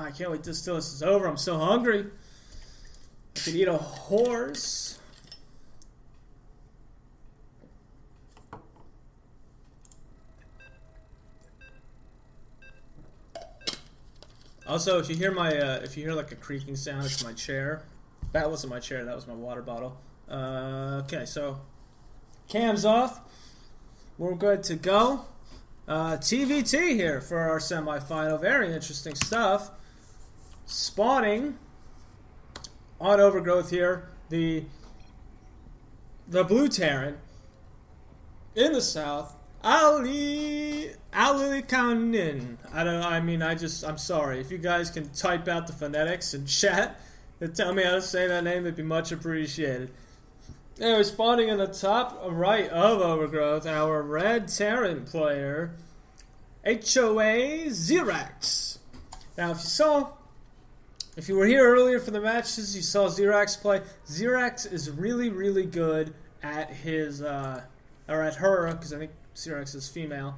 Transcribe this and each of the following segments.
I can't wait till this is over. I'm so hungry. I could eat a horse. Also, if you hear like a creaking sound, it's my chair. That wasn't my chair. That was my water bottle. Okay, so cam's off. We're good to go. TVT here for our semifinal. Very interesting stuff. Spawning on Overgrowth here. The Blue Terran in the south. AiLillekanin. I'm sorry. If you guys can type out the phonetics in chat and tell me how to say that name, it'd be much appreciated. Anyway, spawning in the top right of Overgrowth, our red Terran player, HOA Zeerax. Now, if you were here earlier for the matches, you saw Zeerax play. Zeerax is really, really good at his, or at her, because I think Zeerax is female,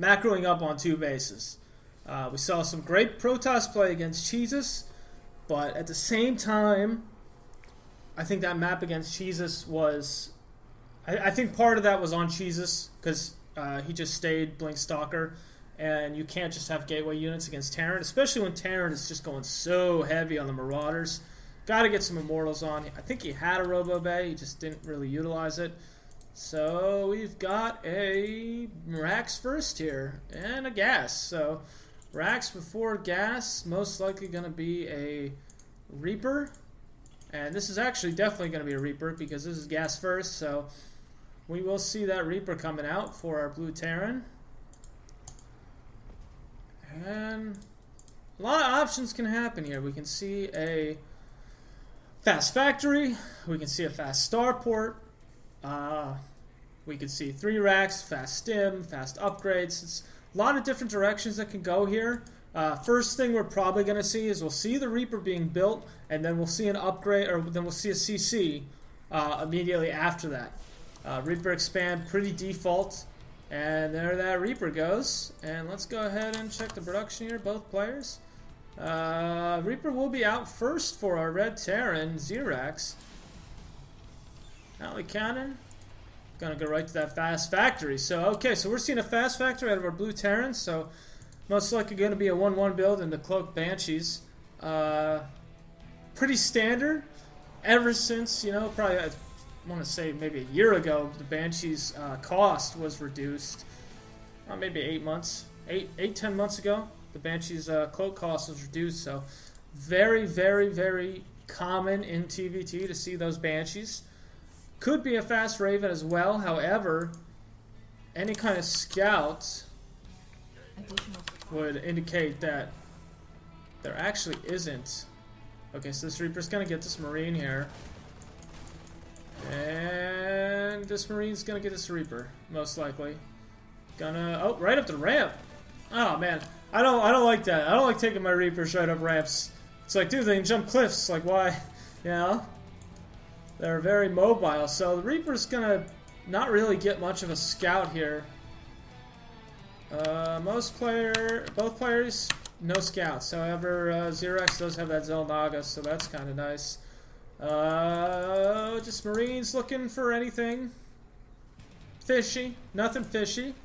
macroing up on 2 bases. We saw some great Protoss play against Jesus, but at the same time, I think that map against Jesus was... I think part of that was on Jesus, because he just stayed Blink Stalker, and you can't just have gateway units against Terran, especially when Terran is just going so heavy on the Marauders. Got to get some Immortals on. I think he had a Robo Bay, he just didn't really utilize it. So we've got a Rax first here, and a Gas. So Rax before Gas, most likely going to be a Reaper. And this is actually definitely going to be a Reaper, because this is Gas first, so we will see that Reaper coming out for our Blue Terran. And a lot of options can happen here. We can see a fast factory, we can see a fast starport, we can see 3 racks, fast stim, fast upgrades. It's a lot of different directions that can go here. First thing we're probably going to see is we'll see the Reaper being built, and then we'll see an upgrade, or then we'll see a CC immediately after that. Reaper expand pretty default, and there that Reaper goes. And let's go ahead and check the production here, both players. Reaper will be out first for our red Terran, Zeerax. AiLillekanin, gonna go right to that fast factory. So, okay, so we're seeing a fast factory out of our Blue Terran, so most likely going to be a 1-1 build into Cloaked Banshees. Pretty standard ever since, probably, I want to say maybe a year ago, the Banshees cost was reduced. Maybe 8 months, 10 months ago. The Banshee's cloak cost was reduced, so very, very, very common in TVT to see those Banshees. Could be a fast Raven as well, however, any kind of scout would indicate that there actually isn't. Okay, so this Reaper's going to get this Marine here. And this Marine's going to get this Reaper, most likely. Oh, right up the ramp. Oh, man. I don't like that. I don't like taking my Reapers right up ramps. It's like, dude, they can jump cliffs. Like, why? They're very mobile. So the Reaper's gonna not really get much of a scout here. Both players, no scouts. However, Zeerax does have that Zelnaga, so that's kind of nice. Just Marines looking for anything fishy. Nothing fishy.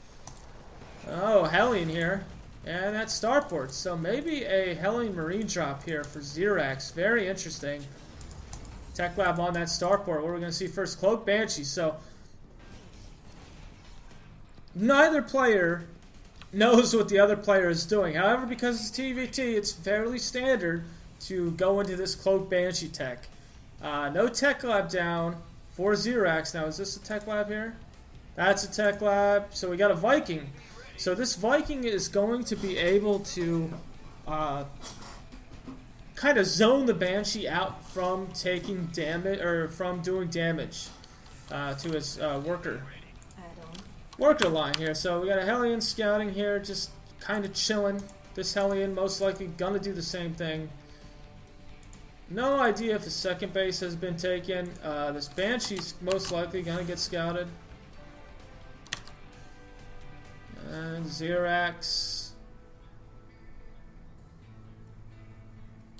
Oh, Hellion here. And that starport. So maybe a Hellion Marine drop here for Zeerax. Very interesting. Tech Lab on that starport. What we're going to see first, Cloaked Banshee. So neither player knows what the other player is doing. However, because it's TVT, it's fairly standard to go into this Cloaked Banshee tech. No Tech Lab down for Zeerax. Now, is this a Tech Lab here? That's a Tech Lab. So we got a Viking. So this Viking is going to be able to kind of zone the Banshee out from taking damage, or from doing damage to his worker line here. So we got a Hellion scouting here, just kind of chilling. This Hellion most likely gonna do the same thing. No idea if the second base has been taken. This Banshee's most likely gonna get scouted. And Zeerax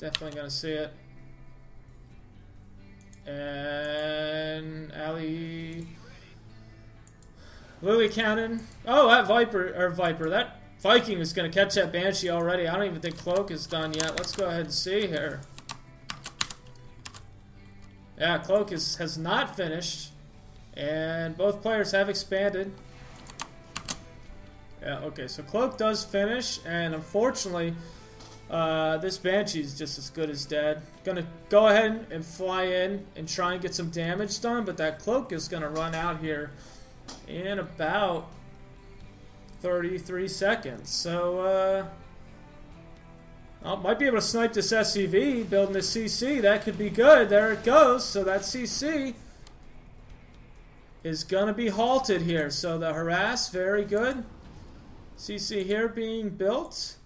Definitely gonna see it. And AiLillekanin. Oh, that Viper, that Viking is gonna catch that Banshee already. I don't even think Cloak is done yet. Let's go ahead and see here. Yeah, Cloak has not finished. And both players have expanded. Yeah, okay, so Cloak does finish, and unfortunately, this Banshee is just as good as dead. Gonna go ahead and fly in and try and get some damage done, but that Cloak is gonna run out here in about 33 seconds. So, I might be able to snipe this SCV, building this CC. That could be good. There it goes. So that CC is gonna be halted here. So the harass, very good. CC here being built.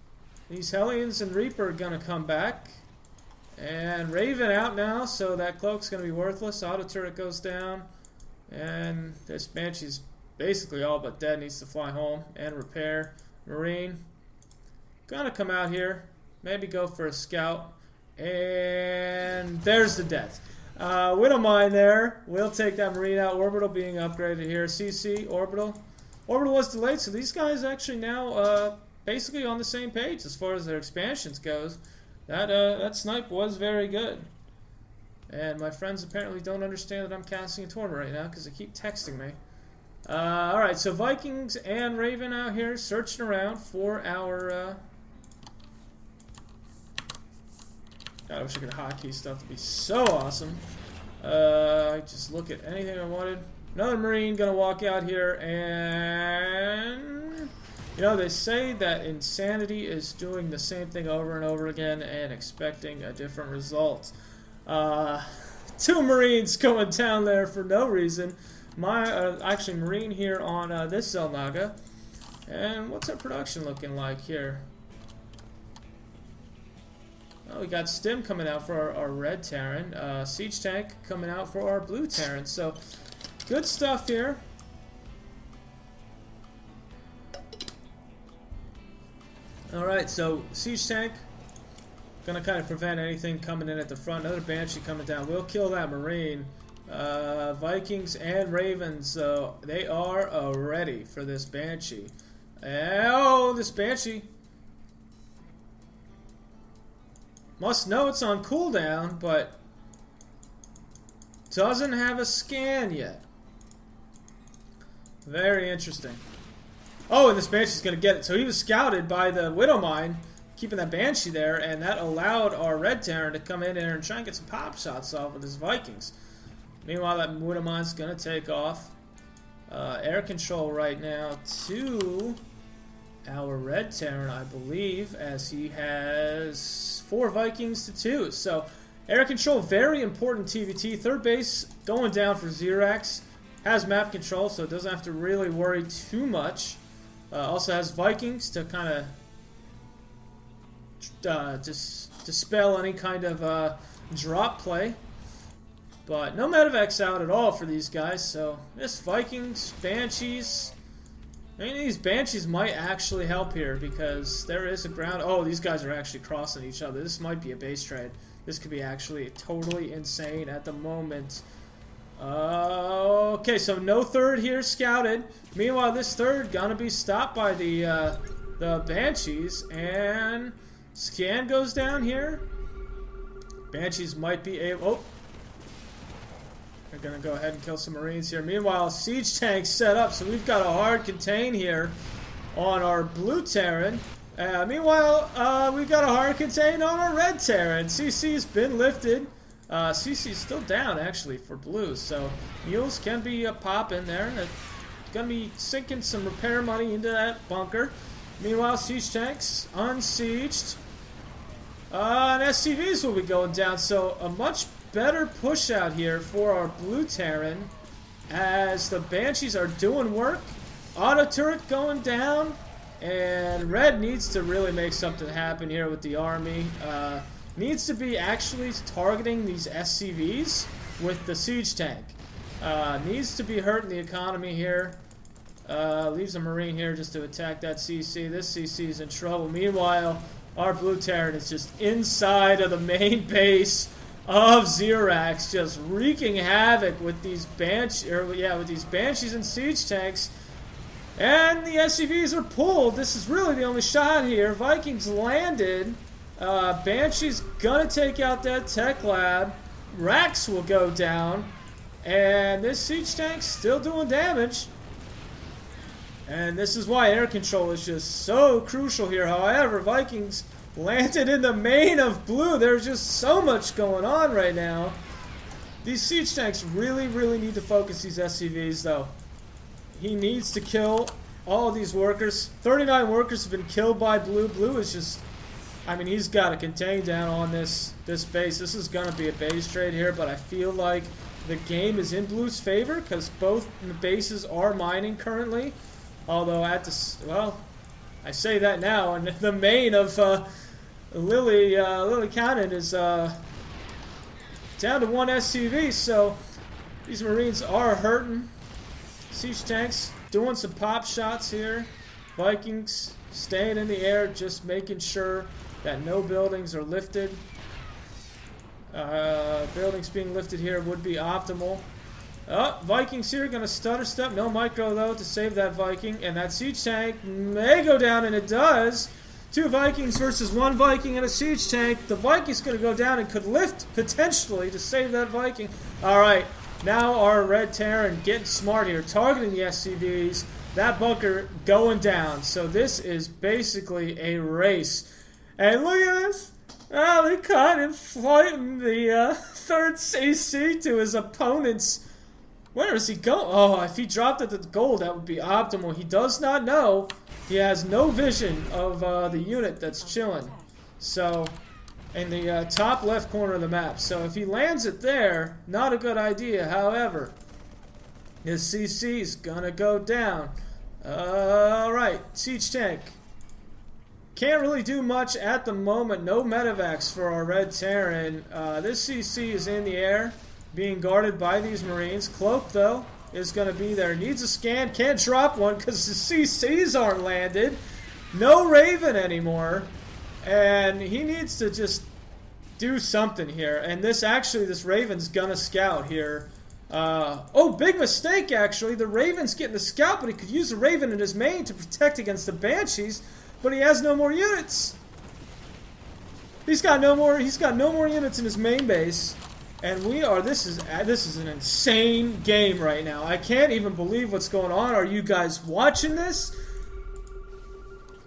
These Hellions and Reaper are going to come back. And Raven out now, so that Cloak's going to be worthless. Auto turret goes down. And this Banshee's basically all but dead. Needs to fly home and repair. Marine. Going to come out here. Maybe go for a scout. And there's the death. We don't mind there. We'll take that Marine out. Orbital being upgraded here. CC, Orbital. Orbital was delayed, so these guys actually now basically on the same page as far as their expansions goes. That snipe was very good. And my friends apparently don't understand that I'm casting a tournament right now because they keep texting me. Alright, so Vikings and Raven out here searching around for our... God, I wish I could hotkey stuff to be so awesome. I just look at anything I wanted. Another Marine gonna walk out here, and you know, they say that insanity is doing the same thing over and over again and expecting a different result. 2 Marines going down there for no reason. Actually Marine here on this Zelnaga. And what's our production looking like here? Oh, we got Stim coming out for our red Terran. Siege Tank coming out for our blue Terran. So good stuff here. Alright, so Siege Tank gonna kind of prevent anything coming in at the front. Another Banshee coming down. We'll kill that Marine. Vikings and Ravens, they are ready for this Banshee. Oh, this Banshee must know it's on cooldown, but doesn't have a scan yet. Very interesting. Oh, and this Banshee's going to get it. So he was scouted by the Widow Mine, keeping that Banshee there, and that allowed our Red Terran to come in there and try and get some pop shots off with his Vikings. Meanwhile, that Widow Mine's going to take off. Air control right now to our Red Terran, I believe, as he has 4 Vikings to 2. So, air control, very important TVT. Third base going down for Zeerax. Has map control, so it doesn't have to really worry too much. Also has Vikings to kind of dispel any kind of drop play. But no Medivacs out at all for these guys, so this Vikings, Banshees... I mean, these Banshees might actually help here because there is a ground... Oh, these guys are actually crossing each other. This might be a base trade. This could be actually totally insane at the moment. Okay, so no third here scouted. Meanwhile, this third gonna be stopped by the Banshees, and scan goes down here. Banshees might be able... Oh, they're gonna go ahead and kill some Marines here. Meanwhile, siege tanks set up, so we've got a hard contain here on our blue Terran. Meanwhile, we've got a hard contain on our red Terran. CC's been lifted. CC's still down, actually, for blue, so mules can be popping there. They're going to be sinking some repair money into that bunker. Meanwhile, siege tanks unsieged. And SCVs will be going down, so a much better push out here for our blue Terran as the Banshees are doing work. Auto turret going down, and red needs to really make something happen here with the army. Needs to be actually targeting these SCVs with the siege tank. Needs to be hurting the economy here. Leaves a Marine here just to attack that CC. This CC is in trouble. Meanwhile, our blue Terran is just inside of the main base of Zeerax, just wreaking havoc with these Banshees and siege tanks. And the SCVs are pulled. This is really the only shot here. Vikings landed. Banshee's gonna take out that tech lab. Rax will go down. And this siege tank's still doing damage. And this is why air control is just so crucial here. However, Vikings landed in the main of blue. There's just so much going on right now. These siege tanks really, really need to focus these SCVs, though. He needs to kill all of these workers. 39 workers have been killed by blue. Blue is just... I mean, he's got to contain down on this base. This is going to be a base trade here, but I feel like the game is in blue's favor because both the bases are mining currently. Although at the... Well, I say that now, and the main of AiLillekanin is down to 1 SCV, so these Marines are hurting. Siege tanks doing some pop shots here. Vikings staying in the air, just making sure that no buildings are lifted. Buildings being lifted here would be optimal. Vikings here going to stutter step. No micro, though, to save that Viking. And that siege tank may go down, and it does. 2 Vikings versus 1 Viking and a siege tank. The Viking's going to go down and could lift, potentially, to save that Viking. All right, now our red Terran getting smart here, targeting the SCVs. That bunker going down. So this is basically a race. And look at this. AiLillekanin flighting the 3rd CC to his opponent's... Where is he going? Oh, if he dropped at the gold, that would be optimal. He does not know. He has no vision of the unit that's chilling. So, in the top left corner of the map. So if he lands it there, not a good idea. However, his CC's gonna go down. Alright, siege tank. Can't really do much at the moment. No medevacs for our red Terran. This CC is in the air, being guarded by these Marines. Cloak, though, is going to be there. Needs a scan. Can't drop one because the CCs aren't landed. No Raven anymore. And he needs to just do something here. And this Raven's going to scout here. Oh, big mistake, actually. The Raven's getting the scout, but he could use the Raven in his main to protect against the Banshees. But he has no more units. He's got no more units in his main base. And this is an insane game right now. I can't even believe what's going on. Are you guys watching this?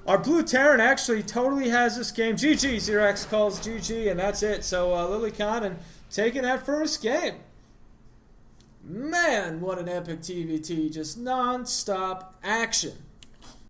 Our blue Terran actually totally has this game. GG, Zeerax calls GG, and that's it. So AiLillekanin taking that first game. Man, what an epic TVT. Just non-stop action.